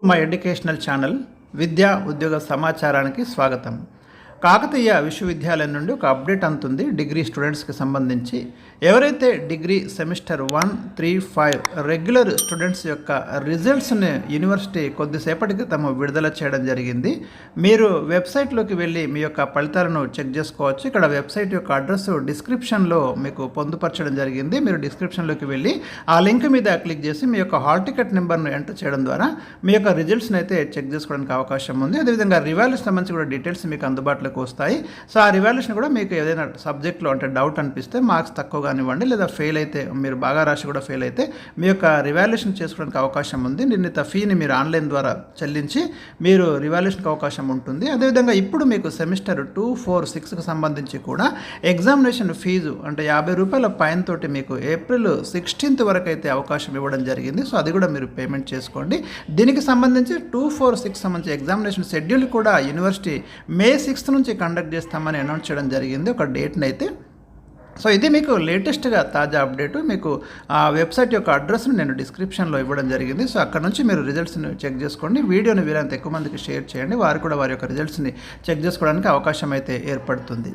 మా educational channel విద్యా ఉద్యోగ సమాచారానికి స్వాగతం. కాకతీయ విశ్వవిద్యాలయం నుండి ఒక అప్డేట్ అందుతుంది డిగ్రీ స్టూడెంట్స్కి సంబంధించి. ఎవరైతే డిగ్రీ సెమిస్టర్ 1, 3, 5 రెగ్యులర్ స్టూడెంట్స్ యొక్క రిజల్ట్స్ని యూనివర్సిటీ కొద్దిసేపటి క్రితం విడుదల చేయడం జరిగింది. మీరు వెబ్సైట్లోకి వెళ్ళి మీ యొక్క ఫలితాలను చెక్ చేసుకోవచ్చు. ఇక్కడ వెబ్సైట్ యొక్క అడ్రస్ డిస్క్రిప్షన్లో మీకు పొందుపరచడం జరిగింది. మీరు డిస్క్రిప్షన్లోకి వెళ్ళి ఆ లింక్ మీద క్లిక్ చేసి మీ యొక్క హాల్ టికెట్ నెంబర్ను ఎంటర్ చేయడం ద్వారా మీ యొక్క రిజల్ట్స్ని అయితే చెక్ చేసుకోవడానికి అవకాశం ఉంది. అదేవిధంగా రివాల్యూషన్ సంబంధించి కూడా డీటెయిల్స్ మీకు అందుబాటులో వస్తాయి. సో ఆ రివాల్యూషన్ కూడా మీకు ఏదైనా సబ్జెక్ట్లో అంటే డౌట్ అనిపిస్తే మార్క్స్ తక్కువ కానివ్వండి, లేదా ఫెయిల్ అయితే మీరు బాగా రాసి కూడా ఫెయిల్ అయితే మీ యొక్క రివాల్యూషన్ చేసుకోవడానికి అవకాశం ఉంది. నిర్ణీత ఫీని మీరు ఆన్లైన్ ద్వారా చెల్లించి మీరు రివాల్యూషన్కి అవకాశం ఉంటుంది. అదేవిధంగా ఇప్పుడు మీకు సెమిస్టర్ 2, 4, 6కి సంబంధించి కూడా ఎగ్జామినేషన్ ఫీజు అంటే ₹50 పైన తోటి మీకు ఏప్రిల్ 16th వరకు అయితే అవకాశం ఇవ్వడం జరిగింది. సో అది కూడా మీరు పేమెంట్ చేసుకోండి. దీనికి సంబంధించి 2, 4, 6 సంబంధించి ఎగ్జామినేషన్ షెడ్యూల్ కూడా యూనివర్సిటీ May 6th నుంచి కండక్ట్ చేస్తామని అనౌన్స్ చేయడం జరిగింది, ఒక డేట్ని అయితే. సో ఇది మీకు లేటెస్ట్గా తాజా అప్డేటు. మీకు ఆ వెబ్సైట్ యొక్క అడ్రస్ను నేను డిస్క్రిప్షన్లో ఇవ్వడం జరిగింది. సో అక్కడ నుంచి మీరు రిజల్ట్స్ని చెక్ చేసుకోండి. వీడియోని వీరంత ఎక్కువ మందికి షేర్ చేయండి. వారు కూడా వారి యొక్క రిజల్ట్స్ని చెక్ చేసుకోవడానికి అవకాశం అయితే ఏర్పడుతుంది.